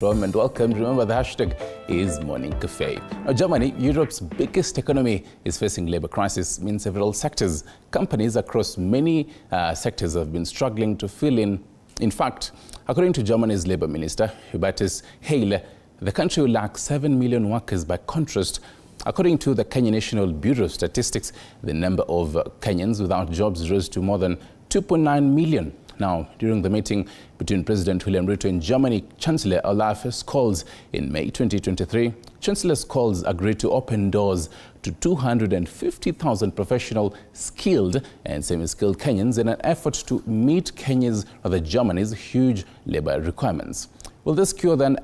And welcome. Remember, the hashtag is Morning Cafe. Now, Germany, Europe's biggest economy, is facing labor crisis in several sectors. Companies across many sectors have been struggling to fill in. In fact, according to Germany's labor minister, Hubertus Heil, the country will lack 7 million workers. By contrast, according to the Kenya National Bureau of Statistics, the number of Kenyans without jobs rose to more than 2.9 million. Now, during the meeting between President William Ruto and Germany Chancellor Olaf Scholz in May 2023, Chancellor Scholz agreed to open doors to 250,000 professional, skilled and semi-skilled Kenyans in an effort to meet Germany's huge labor requirements. Will this cure the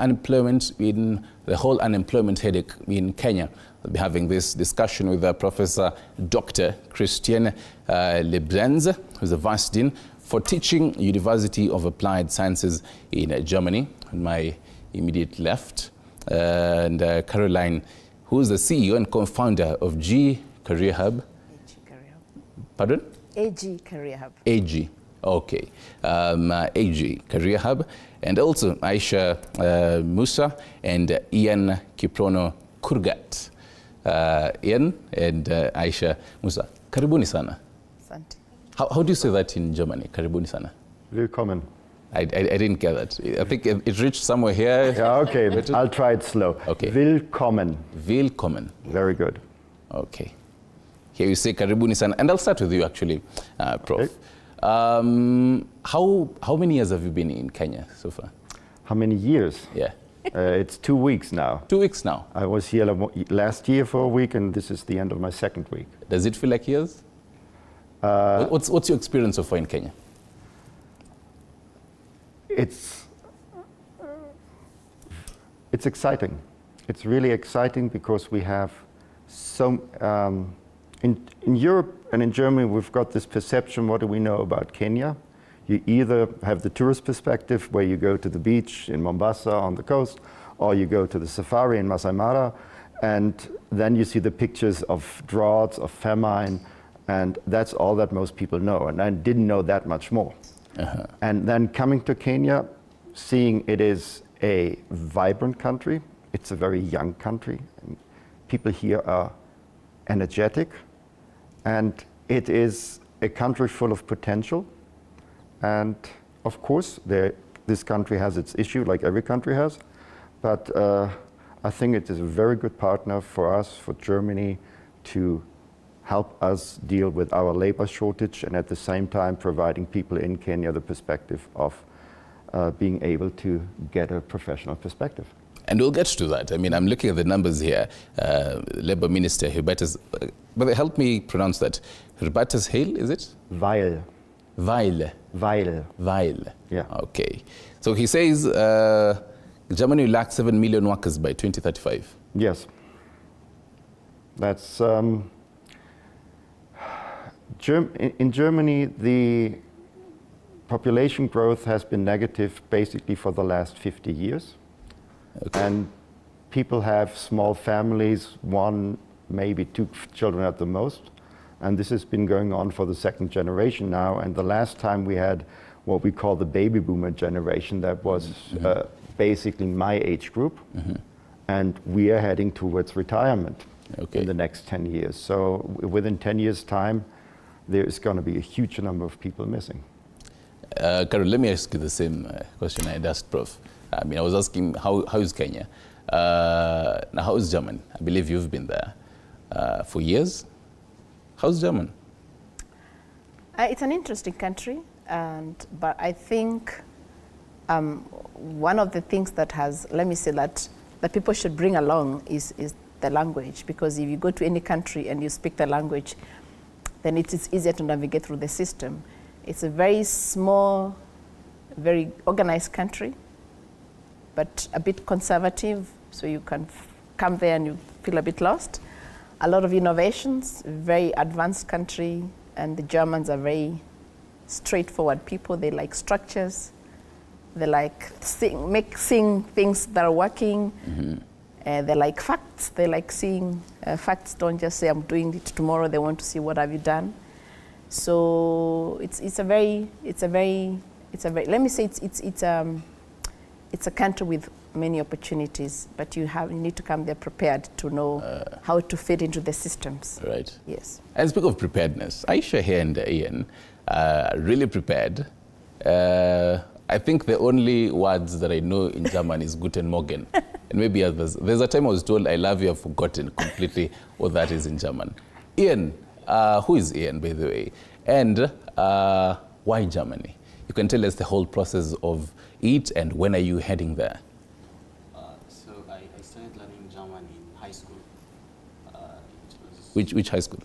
whole unemployment headache in Kenya? We'll be having this discussion with Professor Dr. Christian Lebrenz, who's a Vice Dean for Teaching, University of Applied Sciences in Germany, on my immediate left, and Caroline, who is the CEO and co-founder of G Career Hub. AG Career Hub. Pardon? AG Career Hub. AG, okay. AG Career Hub, and also Aisha Musa and Ian Kiprono Kurgat. Ian and Aisha Musa, karibuni sana. Asante. How do you say that in Germany? Karibuni sana. Willkommen. I didn't get that. I think it reached somewhere here. Yeah, okay. I'll try it slow. Okay. Willkommen. Willkommen. Very good. Okay. Here you say karibuni sana. And I'll start with you actually, Prof. Okay. How many years have you been in Kenya so far? How many years? Yeah. It's 2 weeks now. 2 weeks now. I was here last year for a week, and this is the end of my second week. Does it feel like years? What's your experience so far in Kenya? It's exciting. It's really exciting because we have in Europe and in Germany, we've got this perception, what do we know about Kenya? You either have the tourist perspective, where you go to the beach in Mombasa on the coast, or you go to the safari in Masai Mara, and then you see the pictures of droughts, of famine, and that's all that most people know, and I didn't know that much more. Uh-huh. And then coming to Kenya, seeing it is a vibrant country, it's a very young country, people here are energetic, and it is a country full of potential. And of course, this country has its issue, like every country has, but I think it is a very good partner for us, for Germany, to help us deal with our labor shortage, and at the same time providing people in Kenya the perspective of being able to get a professional perspective. And we'll get to that. I mean, I'm looking at the numbers here. Labor Minister Hubertus, but help me pronounce that. Hubertus Heil, is it? Weil. Weil. Weil. Weil. Yeah. Okay. So he says Germany will lack 7 million workers by 2035. Yes. That's in Germany, the population growth has been negative basically for the last 50 years. Okay. And people have small families, 1, maybe 2 children at the most. And this has been going on for the second generation now. And the last time we had what we call the baby boomer generation, that was basically my age group. Mm-hmm. And we are heading towards retirement in the next 10 years. So within 10 years' time, there is going to be a huge number of people missing. Carol, let me ask you the same question I had asked Prof. I mean, I was asking, how is Kenya? Now, how is Germany? I believe you've been there for years. How's Germany? It's an interesting country, but I think one of the things that that people should bring along is the language, because if you go to any country and you speak the language, then it's easier to navigate through the system. It's a very small, very organized country, but a bit conservative, so you can come there and you feel a bit lost. A lot of innovations, very advanced country, and the Germans are very straightforward people. They like structures. They like seeing things that are working. Mm-hmm. They like facts. They like seeing facts. Don't just say I'm doing it tomorrow. They want to see what have you done. So it's a very let me say it's a country with many opportunities, but you need to come there prepared to know how to fit into the systems. Right. Yes. And speak of preparedness, Aisha here and Ian really prepared. I think the only words that I know in German is Guten Morgen, and maybe others. There's a time I was told I love you, I've forgotten completely what that is in German. Ian, who is Ian, by the way? And why Germany? You can tell us the whole process of it, and when are you heading there? So I started learning German in high school. It was Which high school?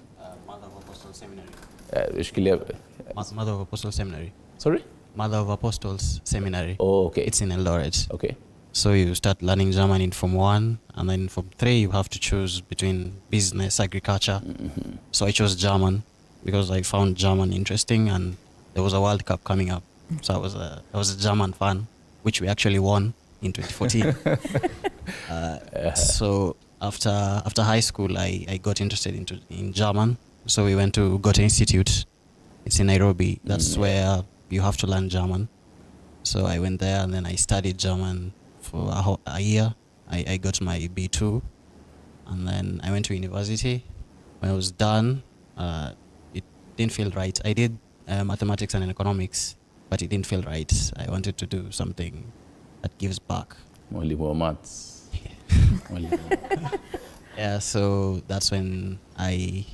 Mother of Apostles Seminary. Mother Mother of Apostles Seminary. Sorry? Mother of Apostles Seminary. Oh, okay. It's in Eldoret. Okay. So you start learning German in Form 1, and then Form 3 you have to choose between business, agriculture. Mm-hmm. So I chose German because I found German interesting, and there was a World Cup coming up. So I was a German fan, which we actually won in 2014. So after high school, I got interested in German. So we went to Goethe Institute. It's in Nairobi. That's where you have to learn German. So I went there, and then I studied German for a year. I got my B2, and then I went to university. When I was done, it didn't feel right. I did mathematics and economics, but it didn't feel right. I wanted to do something that gives back. Only more maths. Only more. Yeah, so that's when I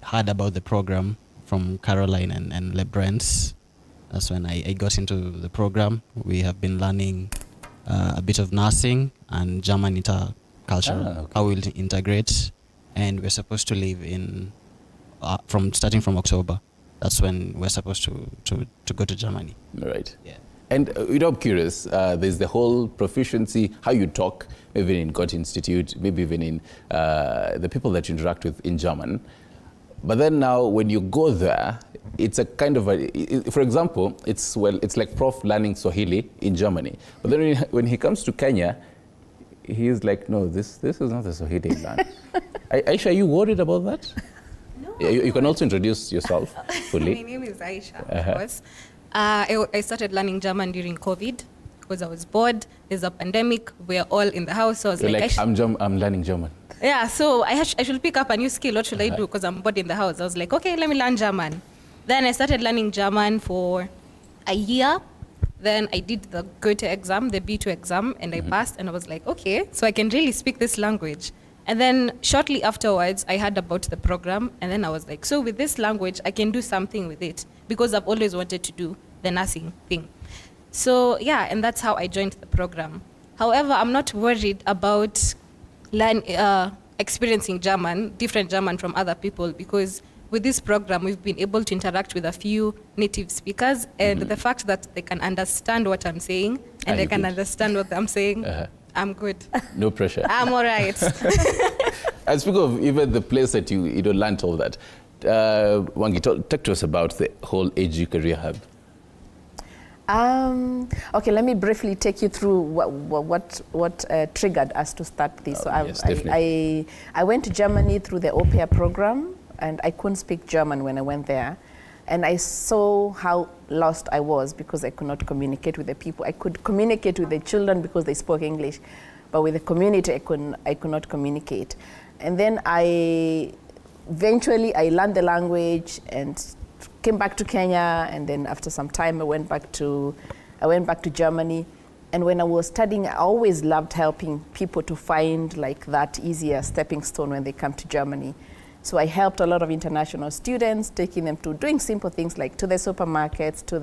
heard about the program from Caroline and LeBrance. That's when I got into the program. We have been learning a bit of nursing and German interculture, okay. how we'll integrate, and we're supposed to leave in starting from October. That's when we're supposed to go to Germany. Right. Yeah. And I'm curious, there's the whole proficiency, how you talk, maybe in Goethe Institute, maybe even in the people that you interact with in German. But then now when you go there, it's a kind of for example, it's like Prof learning Swahili in Germany. But then when he comes to Kenya, he's like, no, this is not the Swahili land. Aisha, are you worried about that? No. You can also introduce yourself fully. My name is Aisha, of course. I started learning German during COVID because I was bored. There's a pandemic. We're all in the house. So I was You're like, I'm learning German. yeah, so I should pick up a new skill. What should I do? Because I'm bored in the house. I was like, okay, let me learn German. Then I started learning German for a year. Then I did the Goethe exam, the B2 exam, and I passed. And I was like, okay, so I can really speak this language. And then shortly afterwards, I heard about the program. And then I was like, so with this language, I can do something with it because I've always wanted to do the nursing thing. So yeah, and that's how I joined the program. However, I'm not worried about experiencing different German from other people, because with this program, we've been able to interact with a few native speakers, and the fact that they can understand what I'm saying and they can understand what I'm saying, I'm good. No pressure. I'm all right. And speaking of even the place that you learned all that, Wangi, talk to us about the whole AG Career Hub. Okay, let me briefly take you through what triggered us to start this. So I went to Germany through the au pair program, and I couldn't speak German when I went there. And I saw how lost I was because I could not communicate with the people. I could communicate with the children because they spoke English, but with the community, I could not communicate. And then eventually I learned the language and came back to Kenya, and then after some time I went back to Germany. And when I was studying, I always loved helping people to find like that easier stepping stone when they come to Germany. So I helped a lot of international students, taking them to doing simple things like to the supermarkets, to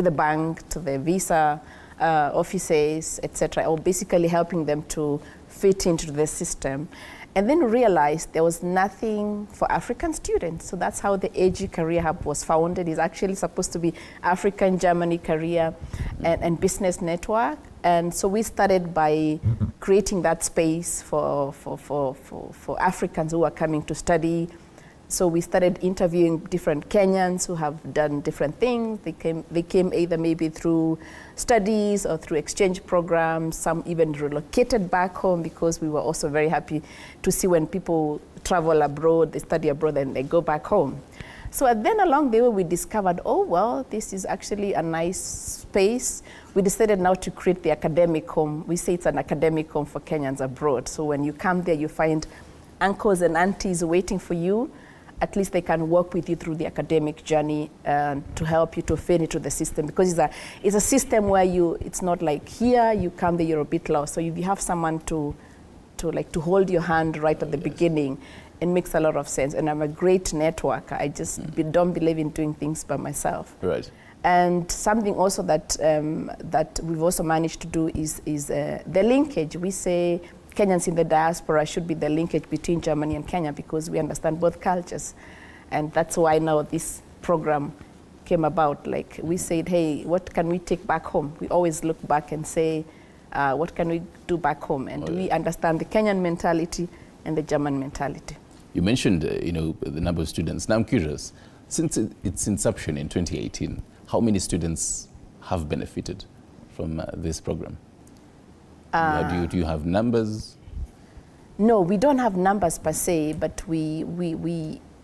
the bank, to the visa offices, etc., or basically helping them to fit into the system. And then realized there was nothing for African students. So that's how the AG Career Hub was founded. It's actually supposed to be African Germany Career and Business Network. And so we started by creating that space for Africans who are coming to study. So we started interviewing different Kenyans who have done different things. They came either maybe through studies or through exchange programs. Some even relocated back home, because we were also very happy to see when people travel abroad, they study abroad, and they go back home. So then along the way, we discovered, oh, well, this is actually a nice space. We decided now to create the academic home. We say it's an academic home for Kenyans abroad. So when you come there, you find uncles and aunties waiting for you. At least they can work with you through the academic journey to help you to fit into the system, because it's a system where it's not like here, you come there, you're a bit lost. So if you have someone to hold your hand right at the beginning, it makes a lot of sense. And I'm a great networker. I just don't believe in doing things by myself. Right. And something also that that we've also managed to do is the linkage. We say Kenyans in the diaspora should be the linkage between Germany and Kenya, because we understand both cultures. And that's why now this program came about. Like we said, hey, what can we take back home? We always look back and say, what can we do back home? And we understand the Kenyan mentality and the German mentality. You mentioned, the number of students. Now I'm curious, since its inception in 2018, how many students have benefited from this program? Do you have numbers? No, we don't have numbers per se, but we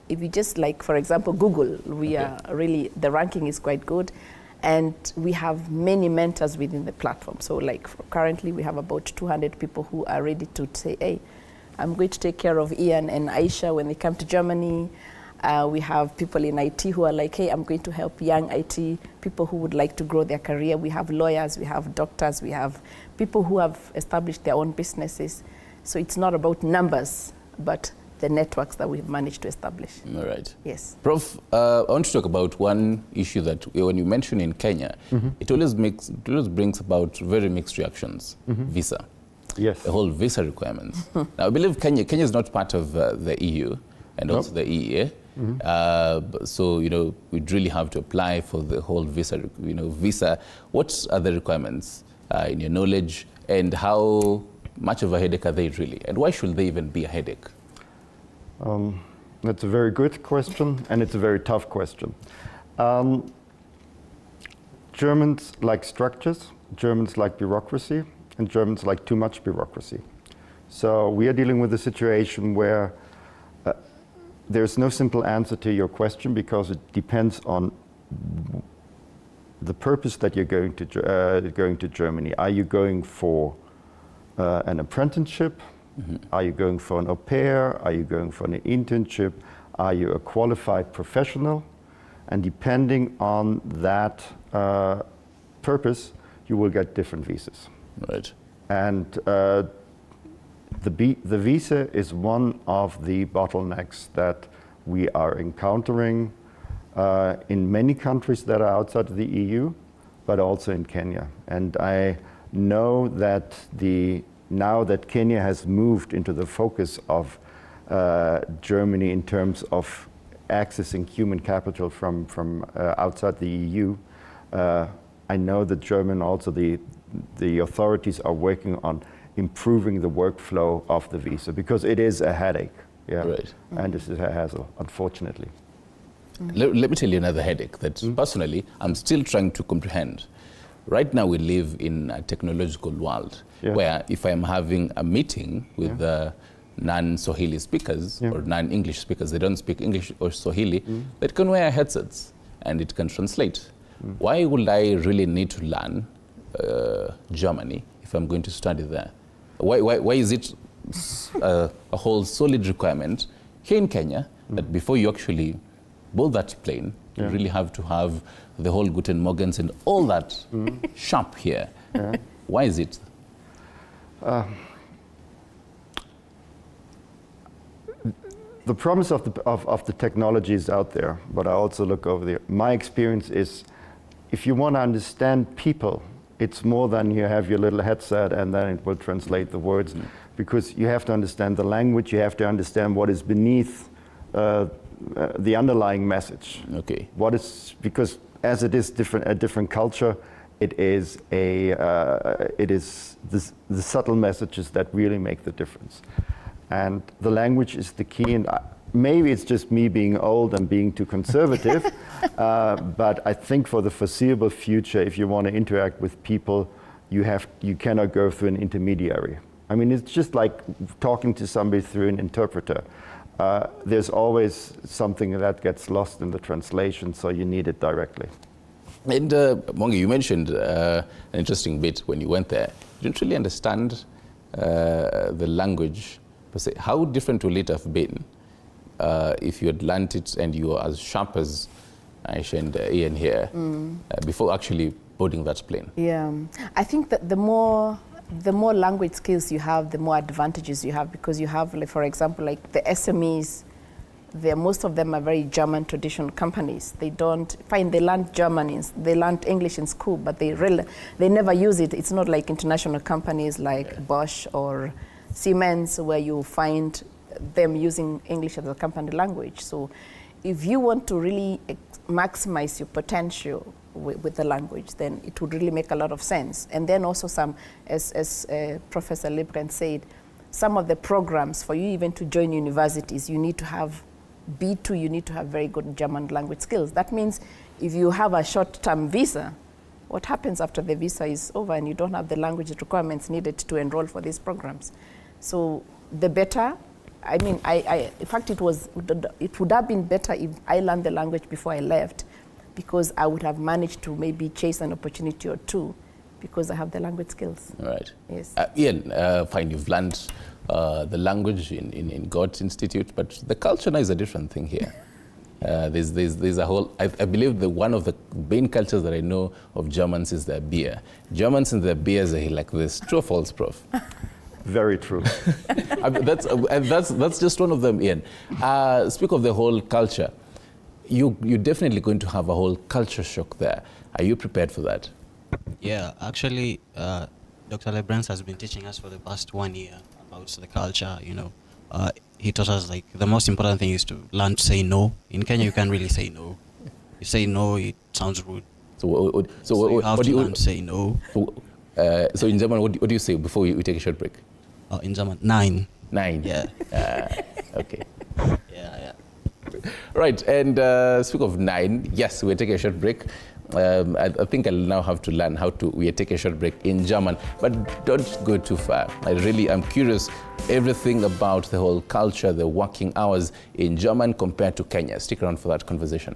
if you just like, for example, Google, we are really, the ranking is quite good, and we have many mentors within the platform. So like currently we have about 200 people who are ready to say, hey, I'm going to take care of Ian and Aisha when they come to Germany. We have people in IT who are like, hey, I'm going to help young IT people who would like to grow their career. We have lawyers, we have doctors, we have people who have established their own businesses. So it's not about numbers, but the networks that we've managed to establish. All right. Yes. Prof, I want to talk about one issue that when you mention in Kenya, it always brings about very mixed reactions, visa. Yes. The whole visa requirements. Now, I believe Kenya is not part of the EU and also the EEA. So, we'd really have to apply for the whole visa, visa. What are the requirements in your knowledge, and how much of a headache are they really? And why should they even be a headache? That's a very good question, and it's a very tough question. Germans like structures, Germans like bureaucracy, and Germans like too much bureaucracy. So we are dealing with a situation where there's no simple answer to your question, because it depends on the purpose that you're going to Germany. Are you going for an apprenticeship? Are you going for an au pair? Are you going for an internship? Are you a qualified professional? And depending on that purpose, you will get different visas. Right. And the visa is one of the bottlenecks that we are encountering in many countries that are outside of the EU, but also in Kenya. And I know that now that Kenya has moved into the focus of Germany in terms of accessing human capital from outside the EU, I know that German also the authorities are working on improving the workflow of the visa, because it is a headache, Right. and this is a hassle, unfortunately. Let me tell you another headache that personally I'm still trying to comprehend. Right now we live in a technological world where if I'm having a meeting with non-Swahili speakers or non-English speakers, they don't speak English or Swahili, they can wear headsets and it can translate. Why would I really need to learn Germany if I'm going to study there? Why is it a whole solid requirement here in Kenya that before you actually board that plane, you really have to have the whole Guten Morgens and all that sharp here? Why is it? The promise of the technology is out there, but I also look over there. My experience is, if you want to understand people, it's more than you have your little headset and then it will translate the words, because you have to understand the language, you have to understand what is beneath the underlying message. Okay. Because as it is a different culture, it is the subtle messages that really make the difference. And the language is the key, and maybe it's just me being old and being too conservative, but I think for the foreseeable future, if you want to interact with people, you cannot go through an intermediary. I mean, it's just like talking to somebody through an interpreter. there's always something that gets lost in the translation, so you need it directly. And Mongi, you mentioned an interesting bit when you went there. You didn't really understand the language per se. How different will it have been if you had learnt it and you were as sharp as Aisha and Ian here before actually boarding that plane? Yeah, I think that the more language skills you have, the more advantages you have, because you have, like, for example, like the SMEs, most of them are very German traditional companies. They learn German, they learn English in school, but they never use it. It's not like international companies like Bosch or Siemens, where you find them using English as a company language. So if you want to really maximize your potential with the language, then it would really make a lot of sense. And then also as Professor Libren said, some of the programs for you even to join universities, you need to have B2, you need to have very good German language skills. That means if you have a short-term visa, what happens after the visa is over and you don't have the language requirements needed to enroll for these programs? So the better, I mean, in fact, it would have been better if I learned the language before I left, because I would have managed to maybe chase an opportunity or two because I have the language skills. All right. Yes. Ian, fine, you've learned the language in God's Institute, but the culture now is a different thing here. There's a whole, I believe one of the main cultures that I know of Germans is their beer. Germans and their beers are like this. True or false, Prof? Very true. That's just one of them, Ian. Speak of the whole culture. You're definitely going to have a whole culture shock there. Are you prepared for that? Yeah, actually, Dr. Lebrans has been teaching us for the past 1 year about the culture, you know. He taught us, like, the most important thing is to learn to say no. In Kenya, you can't really say no. You say no, it sounds rude. So you have to learn to say no. So in German, what do you say before we take a short break? In German, 9. 9. Yeah. Okay. Yeah. Right, and speak of 9, yes, we're taking a short break. I think I'll now have to learn how to take a short break in German, but don't go too far. I'm curious everything about the whole culture, the working hours in German compared to Kenya. Stick around for that conversation.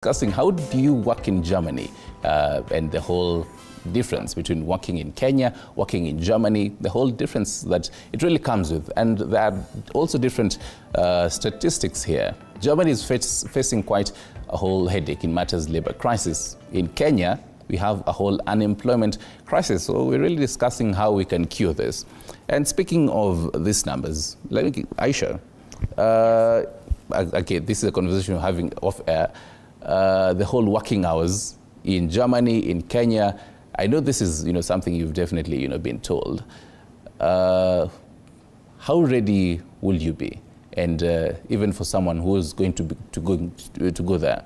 Discussing how do you work in Germany and the whole difference between working in Kenya, working in Germany, the whole difference that it really comes with. And there are also different statistics here. Germany is facing quite a whole headache in matters labor crisis. In Kenya, we have a whole unemployment crisis. So we're really discussing how we can cure this. And speaking of these numbers, Aisha, okay, this is a conversation we're having off air. The whole working hours in Germany, in Kenya, I know this is something you've definitely been told. How ready will you be? And even for someone who is going to go there,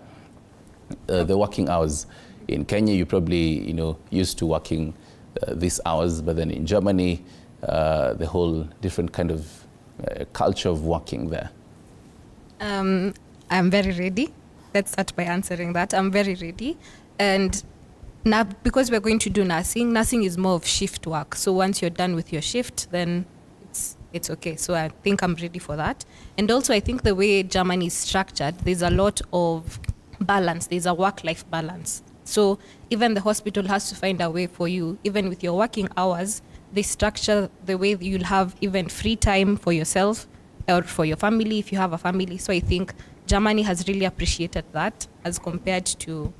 the working hours in Kenya, you probably used to working these hours, but then in Germany, the whole different kind of culture of working there. I'm very ready. Let's start by answering that. I'm very ready. And now, because we're going to do nursing is more of shift work. So once you're done with your shift, then it's okay. So I think I'm ready for that. And also, I think the way Germany is structured, there's a lot of balance. There's a work-life balance. So even the hospital has to find a way for you, even with your working hours, they structure the way you'll have even free time for yourself or for your family if you have a family. So I think Germany has really appreciated that as compared to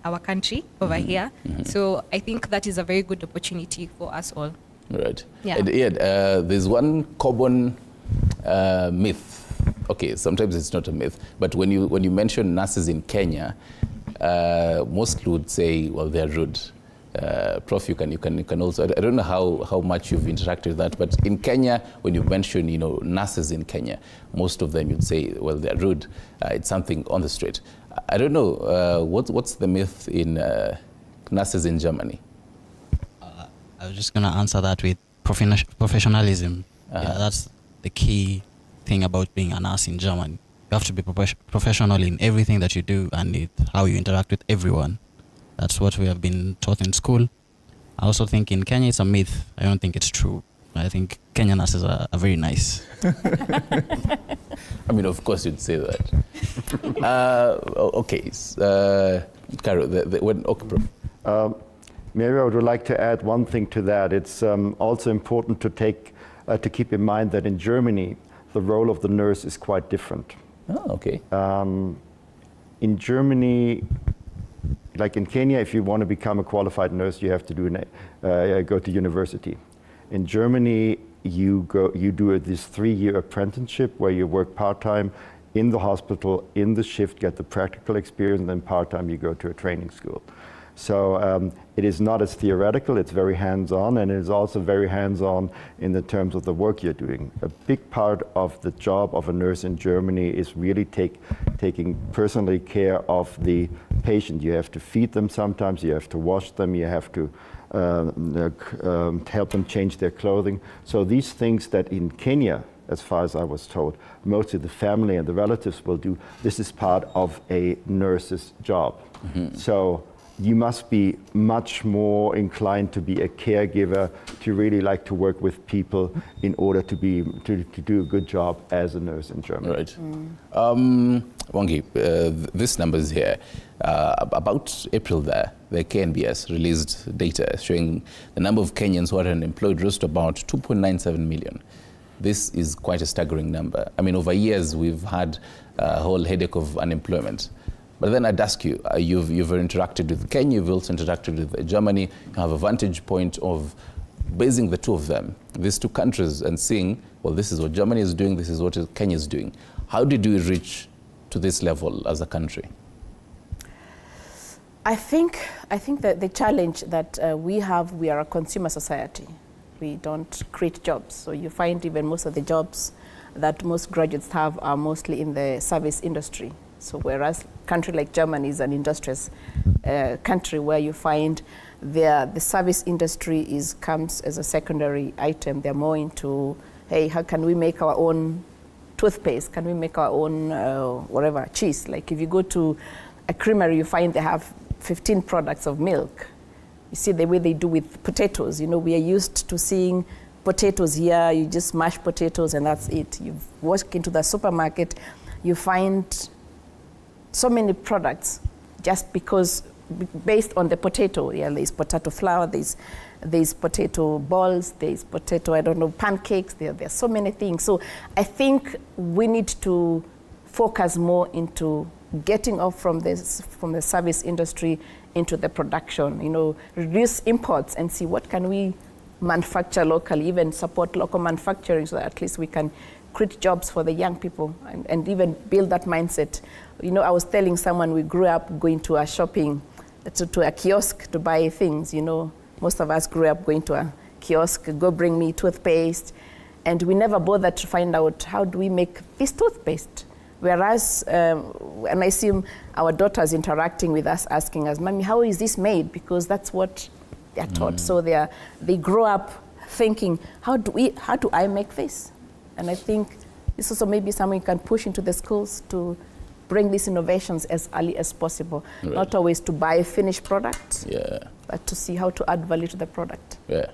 our country over here. So I think that is a very good opportunity for us all. Right. Yeah. And there's one common myth. Okay, sometimes it's not a myth, but when you mention nurses in Kenya, most would say, well, they're rude. Prof, you can also, I don't know how much you've interacted with that, but in Kenya, when you mention, nurses in Kenya, most of them you'd say, well, they're rude. It's something on the street. I don't know, what's the myth in nurses in Germany? I was just going to answer that with professionalism. Yeah, that's the key thing about being a nurse in Germany. You have to be professional in everything that you do and how you interact with everyone. That's what we have been taught in school. I also think in Kenya it's a myth. I don't think it's true. I think Kenyan nurses are very nice. I mean, of course you'd say that. Okay, Caro, okay, Prof. Maybe I would like to add one thing to that. It's also important to keep in mind that in Germany, the role of the nurse is quite different. Oh, okay. In Germany, like in Kenya, if you want to become a qualified nurse, you have to go to university. In Germany, you do this 3-year apprenticeship where you work part-time in the hospital, in the shift, get the practical experience, and then part-time you go to a training school. So it is not as theoretical, it's very hands-on, and it is also very hands-on in the terms of the work you're doing. A big part of the job of a nurse in Germany is really taking personally care of the patient. You have to feed them sometimes, you have to wash them, you have to help them change their clothing. So these things that in Kenya, as far as I was told, mostly the family and the relatives will do, this is part of a nurse's job. So you must be much more inclined to be a caregiver, to really like to work with people in order to do a good job as a nurse in Germany. Right. Wangi, this numbers here, about April the KNBS released data showing the number of Kenyans who are unemployed rose to about 2.97 million. This is quite a staggering number. I mean, over years, we've had a whole headache of unemployment. But then I'd ask you, you've interacted with Kenya, you've also interacted with Germany, you have a vantage point of basing the two of them, these two countries, and seeing, well, this is what Germany is doing, this is what Kenya is doing. How did we reach to this level as a country? I think that the challenge that we are a consumer society. We don't create jobs. So you find even most of the jobs that most graduates have are mostly in the service industry. So whereas a country like Germany is an industrious country where you find the service industry comes as a secondary item. They're more into, hey, how can we make our own toothpaste? Can we make our own cheese? Like if you go to a creamery, you find they have 15 products of milk. You see the way they do with potatoes. We are used to seeing potatoes here. You just mash potatoes and that's it. You walk into the supermarket, you find so many products just because based on the potato. Yeah, there's potato flour, there's potato balls, there's potato, pancakes. There are so many things. So I think we need to focus more into getting off from the service industry into the production, reduce imports and see what can we manufacture locally, even support local manufacturing so that at least we can create jobs for the young people and even build that mindset. I was telling someone we grew up going to a shopping, to a kiosk to buy things, Most of us grew up going to a kiosk, go bring me toothpaste, and we never bothered to find out how do we make this toothpaste. Whereas, and I see our daughters interacting with us, asking us, "Mommy, how is this made?" Because that's what they're taught. So they grow up thinking, how do I make this? And I think this also maybe something you can push into the schools to bring these innovations as early as possible. Right. Not always to buy a finished product, Yeah. but to see how to add value to the product. Yeah.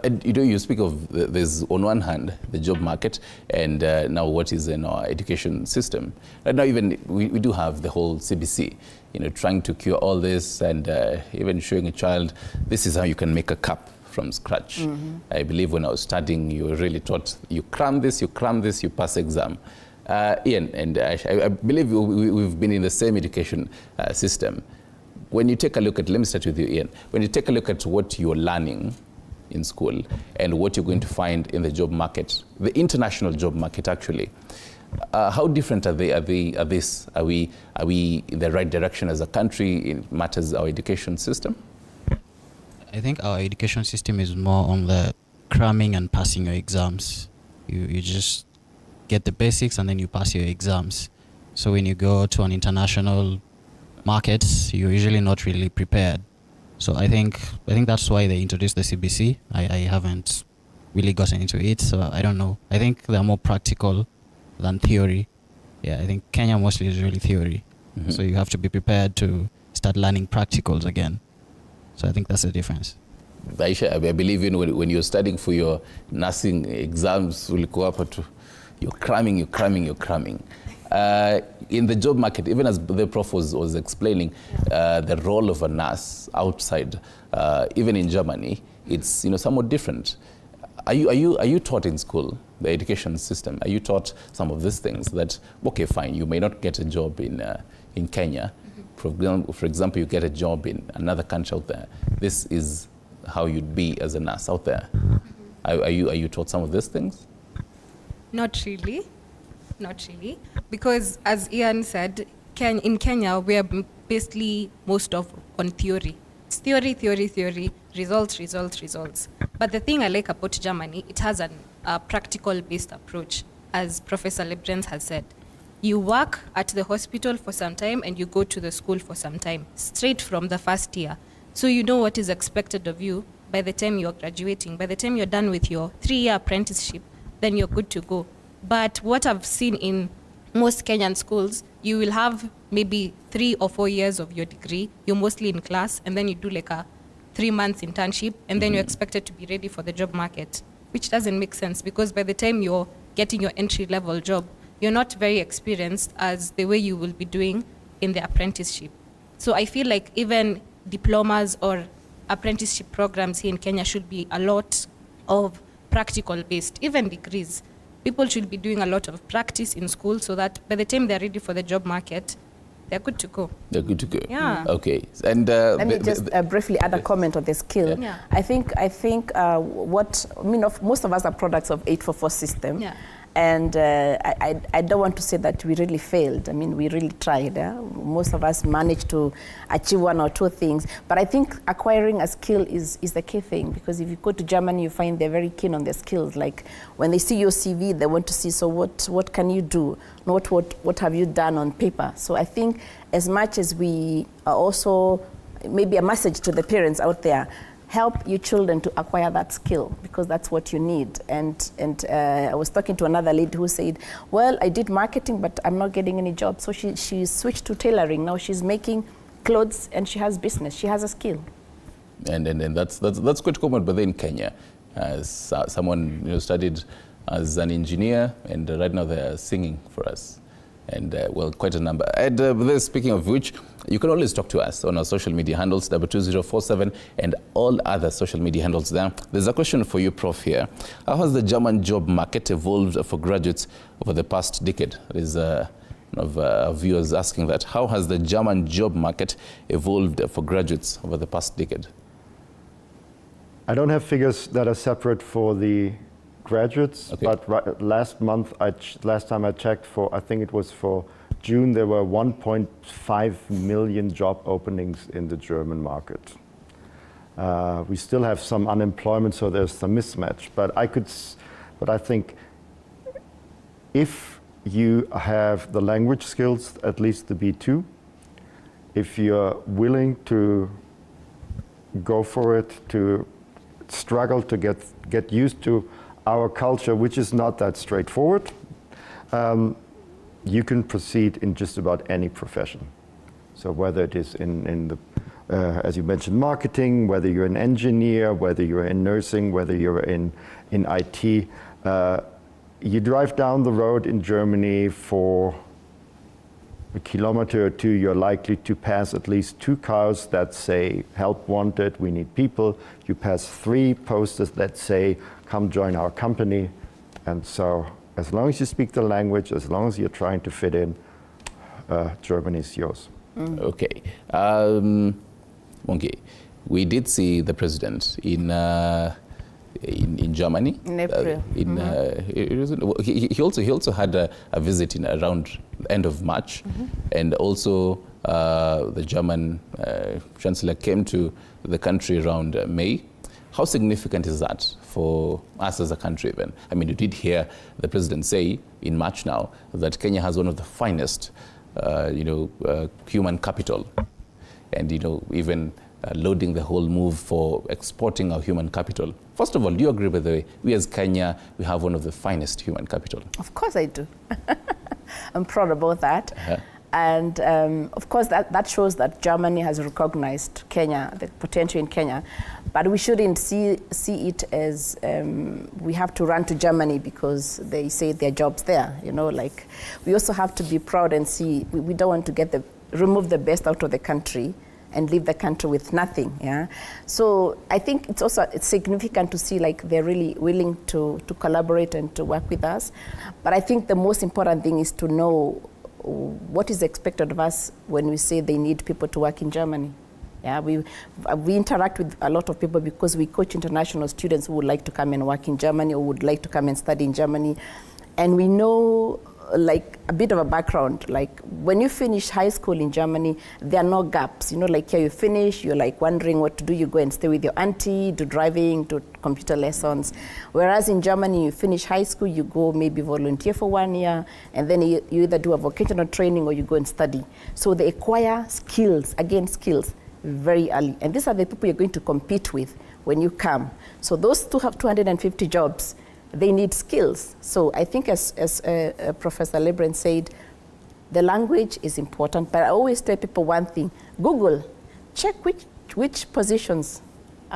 And you speak of there's on one hand the job market and now what is in our education system. Right now even we do have the whole CBC, trying to cure all this and even showing a child this is how you can make a cup from scratch. Mm-hmm. I believe when I was studying you were really taught you cram this, you pass exam. Ian, and I believe we've been in the same education system. When you take a look at, let me start with you, Ian. When you take a look at what you're learning in school and what you're going to find in the job market, the international job market actually, how different are they? Are we in the right direction as a country in matters our education system? I think our education system is more on the cramming and passing your exams. You just get the basics and then you pass your exams. So when you go to an international market, you're usually not really prepared. So I think that's why they introduced the CBC. I haven't really gotten into it, so I don't know. I think they're more practical than theory. Yeah, I think Kenya mostly is really theory. Mm-hmm. So you have to be prepared to start learning practicals again. So I think that's the difference. Aisha, I believe when you're studying for your nursing exams, you're cramming. In the job market, even as the prof was explaining, the role of a nurse outside, even in Germany, it's somewhat different. Are you taught in school, the education system? Are you taught some of these things that okay, fine, you may not get a job in Kenya. For example, you get a job in another country out there. This is how you'd be as a nurse out there. Are you taught some of these things? Not really, because as Ian said, in Kenya we are basically most of on theory. It's theory, results. But the thing I like about Germany, it has a practical-based approach, as Professor Lebrenz has said. You work at the hospital for some time and you go to the school for some time, straight from the first year. So you know what is expected of you by the time you're graduating. By the time you're done with your 3-year apprenticeship, then you're good to go. But what I've seen in most Kenyan schools, you will have maybe 3 or 4 years of your degree. You're mostly in class, and then you do like a 3-month internship, and then you're expected to be ready for the job market, which doesn't make sense because by the time you're getting your entry-level job, you're not very experienced as the way you will be doing in the apprenticeship. So I feel like even diplomas or apprenticeship programs here in Kenya should be a lot of practical-based, even degrees. People should be doing a lot of practice in school so that by the time they're ready for the job market, they're good to go. They're good to go. Yeah. Okay. And let me just briefly add a comment on the skill. Yeah. I think most of us are products of 844 system. Yeah. And I don't want to say that we really failed. I mean, we really tried. Most of us managed to achieve 1 or 2 things. But I think acquiring a skill is the key thing, because if you go to Germany, you find they're very keen on their skills. Like when they see your CV, they want to see, so what can you do? Not what have you done on paper? So I think as much as we are also, maybe a message to the parents out there, help your children to acquire that skill, because that's what you need. And I was talking to another lady who said, well, I did marketing, but I'm not getting any job. So she switched to tailoring. Now she's making clothes and she has business. She has a skill. And that's quite common, but in Kenya, someone studied as an engineer, and right now they're singing for us. And quite a number. And speaking of which, you can always talk to us on our social media handles, 22047, and all other social media handles there. There's a question for you, Prof, here. How has the German job market evolved for graduates over the past decade? There's of viewers asking that, how has the German job market evolved for graduates over the past decade? I don't have figures that are separate for the graduates, Okay. but last time I checked, I think it was for June, there were 1.5 million job openings in the German market. We still have some unemployment, so there's some mismatch. But I think if you have the language skills, at least the B2, if you're willing to go for it, to struggle to get used to our culture, which is not that straightforward, you can proceed in just about any profession. So whether it is in the, as you mentioned, marketing, whether you're an engineer, whether you're in nursing, whether you're in IT, you drive down the road in Germany for a kilometer or two, you're likely to pass at least 2 cars that say, help wanted, we need people. You pass 3 posters that say, come join our company. And so as long as you speak the language, as long as you're trying to fit in, Germany is yours. Okay. Mongi, we did see the president in Germany. In April. He also had a visit in around the end of March, and also the German chancellor came to the country around May. How significant is that for us as a country even? I mean, you did hear the president say in March now that Kenya has one of the finest, human capital, and even loading the whole move for exporting our human capital. First of all, do you agree with the way we as Kenya, we have one of the finest human capital? Of course I do. I'm proud about that. And of course, that shows that Germany has recognized Kenya, the potential in Kenya. But we shouldn't see it as we have to run to Germany because they say there are jobs there. We also have to be proud and see, we don't want to remove the best out of the country and leave the country with nothing. Yeah. So I think it's significant to see they're really willing to collaborate and to work with us. But I think the most important thing is to know what is expected of us when we say they need people to work in Germany. Yeah, we interact with a lot of people because we coach international students who would like to come and work in Germany or would like to come and study in Germany. And we know a bit of a background, when you finish high school in Germany, there are no gaps. Here you finish, you're wondering what to do, you go and stay with your auntie, do driving, do computer lessons. Whereas in Germany, you finish high school, you go maybe volunteer for 1 year, and then you either do a vocational training or you go and study. So they acquire skills, very early. And these are the people you're going to compete with when you come. So those 250 jobs, they need skills. So I think as Professor Lebren said, the language is important, but I always tell people one thing: Google, check which positions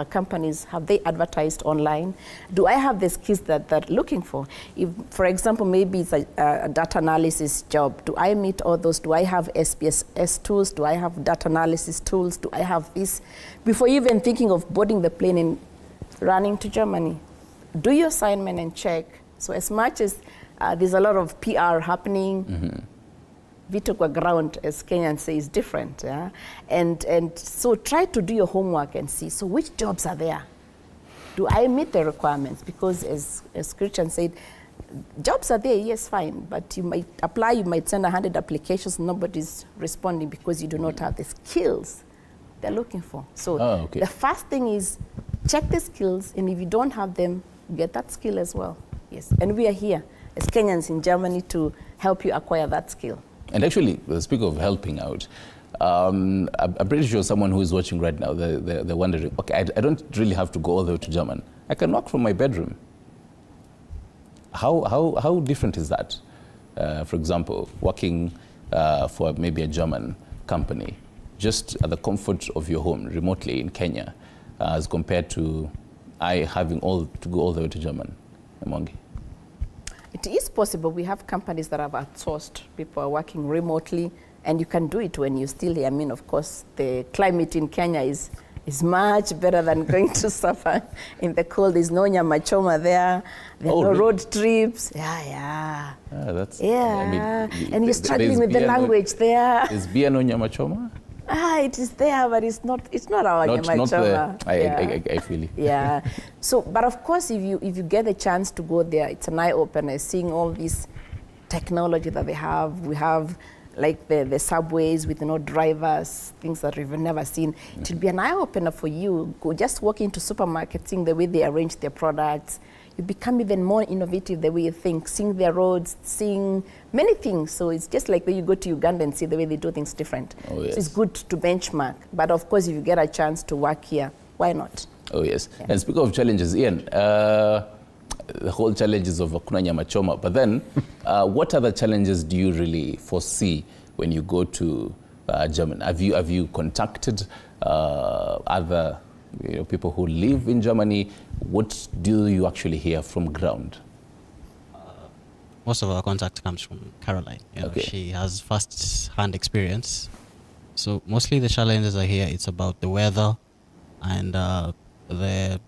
companies have they advertised online. Do I have the skills that they're looking for? If, for example, maybe it's a data analysis job, do I meet all those? Do I have SPSS tools? Do I have data analysis tools? Do I have this? Before even thinking of boarding the plane and running to Germany, do your assignment and check. So as much as there's a lot of PR happening, Vitokwa ground, as Kenyans say, is different. Yeah? And so try to do your homework and see, so which jobs are there? Do I meet the requirements? Because as Christian said, jobs are there, yes, fine, but you might apply, you might send 100 applications, nobody's responding because you do not have the skills they're looking for. So the first thing is check the skills, and if you don't have them, get that skill as well. Yes, and we are here as Kenyans in Germany to help you acquire that skill. And actually, speak of helping out, I'm pretty sure someone who is watching right now, they're wondering, okay, I don't really have to go all the way to German. I can work from my bedroom. How different is that? For example, working for maybe a German company, just at the comfort of your home, remotely in Kenya, as compared to having to go all the way to German, Mwangi? It is possible. We have companies that have outsourced. People are working remotely, and you can do it when you're still here. I mean, of course, the climate in Kenya is is much better than going to suffer in the cold. There's no nyama choma there. There are no really? road trips. Yeah. That's, Yeah. I mean, And you're struggling there's with the beer language there. Is beer no nyama choma? It is there, but it's not our Not nyama choma. the, I feel it. Yeah. So, but of course, if you get the chance to go there, it's an eye opener. Seeing all this technology that they have, we have like the subways with drivers, things that we've never seen. It will be an eye opener for you. Go just walk into supermarkets, seeing the way they arrange their products. You become even more innovative the way you think, seeing their roads, seeing many things. So it's just like when you go to Uganda and see the way they do things different. Oh, yes. So it's good to benchmark. But of course, if you get a chance to work here, why not? Oh, yes. Yeah. And speaking of challenges, Ian, the whole challenges of Hakuna Nyama Choma, but then what other challenges do you really foresee when you go to Germany? Have you contacted other people who live in Germany? What do you actually hear from ground? Most of our contact comes from Caroline. Okay. She has first-hand experience. So mostly the challenges I hear, it's about the weather and the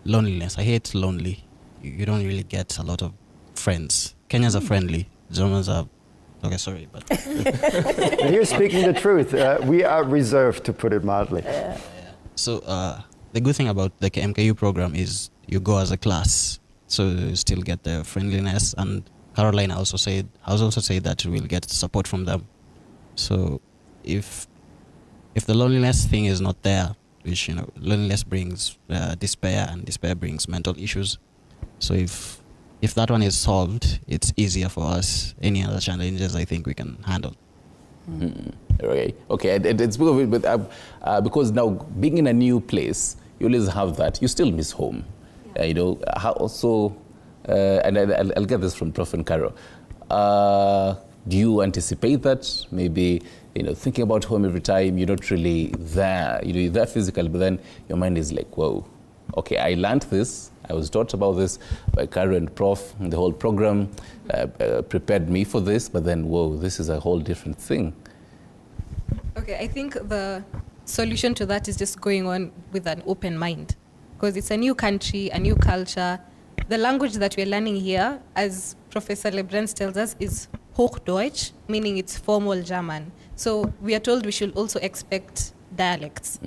loneliness. I hear it's lonely. You don't really get a lot of friends. Kenyans are friendly. Germans are, okay, sorry, but And you're speaking the truth. We are reserved, to put it mildly. so the good thing about the MKU program is you go as a class, so you still get the friendliness. And Caroline also said that we'll get support from them. So if the loneliness thing is not there, which loneliness brings despair, and despair brings mental issues. So if that one is solved, it's easier for us. Any other challenges, I think we can handle. Okay. It's because now being in a new place, you always have that. You still miss home. How also, and I'll get this from Prof and Caro. Do you anticipate that? Maybe thinking about home every time, you're not really there. You're there physically, but then your mind is like, whoa. Okay, I learned this. I was taught about this by Caro and Prof. The whole program prepared me for this, but then, whoa, this is a whole different thing. Okay, I think the solution to that is just going on with an open mind, because it's a new country, a new culture. The language that we're learning here, as Professor Lebrens tells us, is Hochdeutsch, meaning it's formal German. So we are told we should also expect dialects.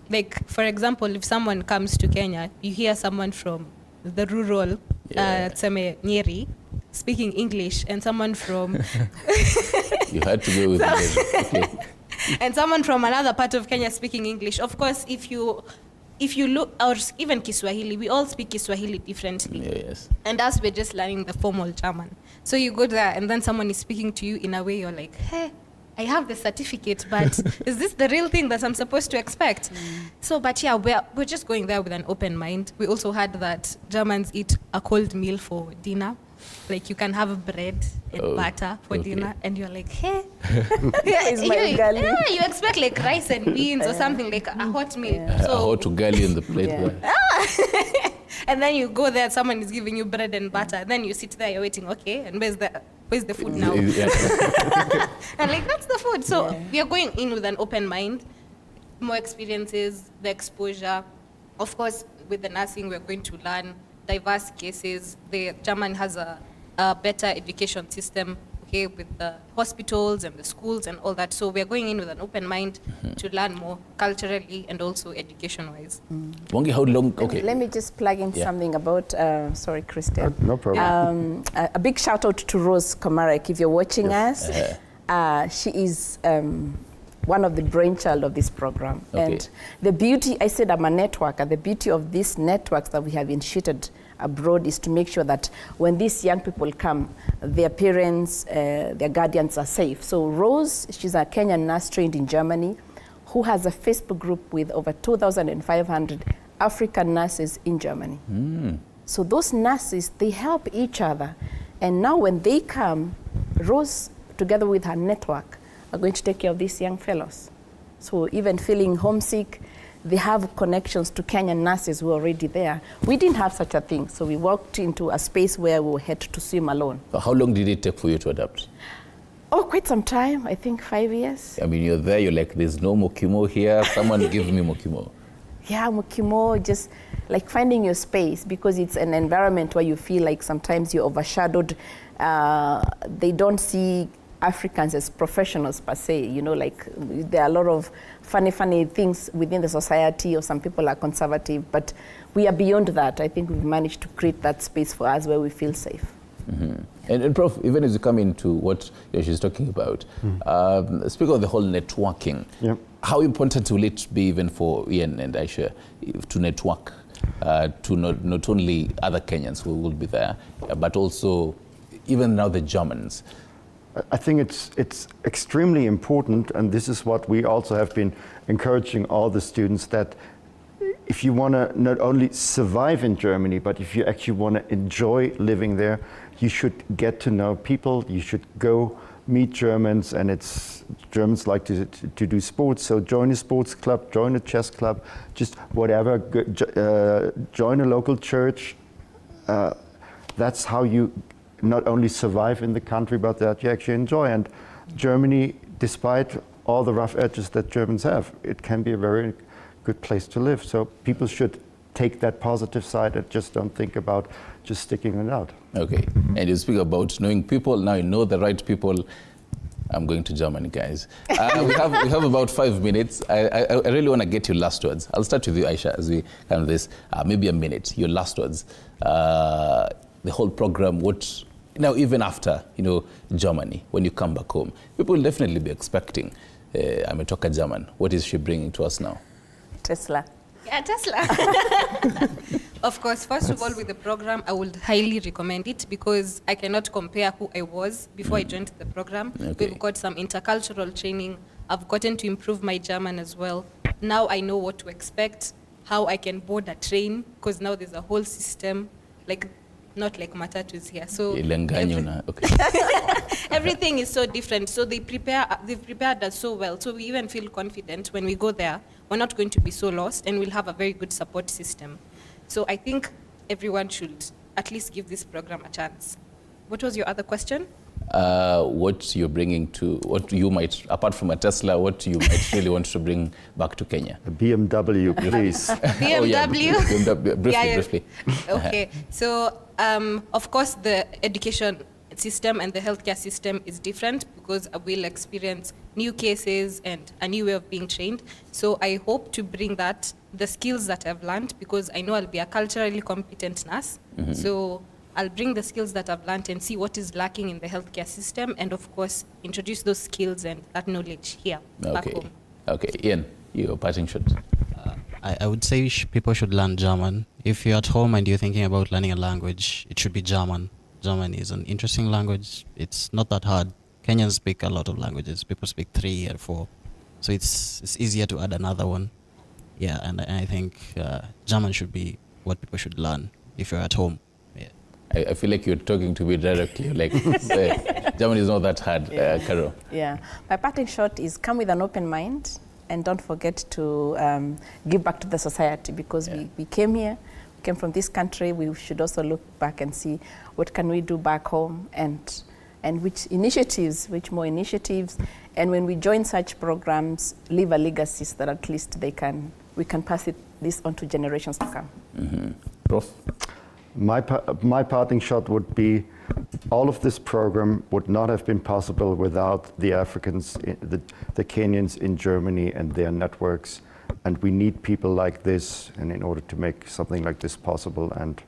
Like, for example, if someone comes to Kenya, you hear someone from the rural, Tseme Nyeri, speaking English, and someone from... You had to go with Nyeri. Okay. And someone from another part of Kenya speaking English. Of course, if you look, or even Kiswahili, we all speak Kiswahili differently. Yes. And us, we're just learning the formal German. So you go there, and then someone is speaking to you in a way you're like, hey, I have the certificate, but is this the real thing that I'm supposed to expect? So, but yeah, we're just going there with an open mind. We also heard that Germans eat a cold meal for dinner. Like, you can have bread and butter for dinner, and you're like, hey. Is my ugali. Yeah, you expect like rice and beans or something, like a hot meal. A hot ugali in the plate. Yeah. And then you go there, someone is giving you bread and butter, and then you sit there, you're waiting, okay, and where's the food now? And like, that's the food. So we are going in with an open mind, more experiences, the exposure. Of course, with the nursing, we're going to learn diverse cases. The German has a better education system, okay, with the hospitals and the schools and all that. So we're going in with an open mind to learn more culturally and also education-wise. Wangi, how long? Okay. Let me just plug in something about, sorry, Christian. No problem. A big shout out to Rose Komarek, if you're watching us. She is one of the brainchild of this program. Okay. And the beauty, I said I'm a networker, the beauty of these networks that we have initiated abroad is to make sure that when these young people come, their parents, their guardians are safe. So Rose, she's a Kenyan nurse trained in Germany who has a Facebook group with over 2,500 African nurses in Germany. So those nurses, they help each other. And now when they come, Rose, together with her network, are going to take care of these young fellows. So even feeling homesick, they have connections to Kenyan nurses who are already there. We didn't have such a thing, so we walked into a space where we had to swim alone. How long did it take for you to adapt? Oh, quite some time, I think 5 years. I mean, you're there, you're like, there's no mokimo here, someone give me mokimo. yeah, mukimo, just like finding your space, because it's an environment where you feel like sometimes you're overshadowed. They don't see Africans as professionals per se, you know, like there are a lot of funny things within the society, or some people are conservative, but we are beyond that. I think we've managed to create that space for us where we feel safe. And Prof, even as you come into what she's talking about, speak of the whole networking. Yep. How important will it be even for Ian and Aisha to network to not only other Kenyans who will be there, but also even now the Germans? I think it's extremely important, and this is what we also have been encouraging all the students, that if you want to not only survive in Germany, but if you actually want to enjoy living there, you should get to know people, you should go meet Germans, and Germans like to do sports, so join a sports club, join a chess club, just whatever, join a local church. That's how you not only survive in the country, but that you actually enjoy. And Germany, despite all the rough edges that Germans have, it can be a very good place to live. So people should take that positive side and just don't think about just sticking it out. Okay, and you speak about knowing people. Now you know the right people. I'm going to Germany, guys. We have about 5 minutes. I really want to get your last words. I'll start with you, Aisha, as we kind of this, maybe a minute, your last words. The whole program, what, now even after, you know, Germany, when you come back home, people will definitely be expecting, Ametoka German. What is she bringing to us now? Tesla. Yeah, Tesla. Of course, first of all, with the program, I would highly recommend it, because I cannot compare who I was before I joined the program. Okay. We've got some intercultural training. I've gotten to improve my German as well. Now I know what to expect, how I can board a train, because now there's a whole system, like not like matatus here. So everything is so different. So they've prepared us so well. So we even feel confident when we go there. We're not going to be so lost, and we'll have a very good support system. So I think everyone should at least give this program a chance. What was your other question? What you're bringing to, what you might, apart from a Tesla, what you might really want to bring back to Kenya? A BMW, please. BMW? Oh, yeah, briefly. Okay, so of course the education system and the healthcare system is different, because we'll experience new cases and a new way of being trained. So I hope to bring the skills that I've learned, because I know I'll be a culturally competent nurse. So I'll bring the skills that I've learned and see what is lacking in the healthcare system, and of course introduce those skills and that knowledge here back home. Okay, Ian, your parting shot. I would say people should learn German. If you're at home and you're thinking about learning a language, it should be German. German is an interesting language. It's not that hard. Kenyans speak a lot of languages. People speak 3 or 4. So it's easier to add another one. Yeah, and I think German should be what people should learn if you're at home. Yeah. I feel like you're talking to me directly. Like, German is not that hard, Carol. Yeah. My parting shot is come with an open mind, and don't forget to give back to the society, because we came here, we came from this country. We should also look back and see what can we do back home, and which more initiatives. And when we join such programs, leave a legacy so that at least we can pass this on to generations to come. Prof? My parting shot would be, all of this program would not have been possible without the Africans, the Kenyans in Germany and their networks. And we need people like this, and in order to make something like this possible. And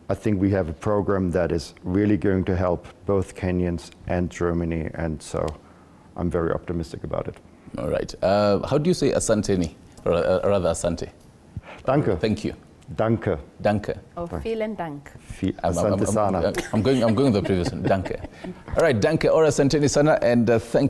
I think we have a program that is really going to help both Kenyans and Germany, and so I'm very optimistic about it. All right. How do you say asante, or rather asante? Danke. Thank you. Danke. Danke. Oh, vielen Dank. Asante sana. I'm going with the previous one. Danke. All right, danke or asanteni sana, and thank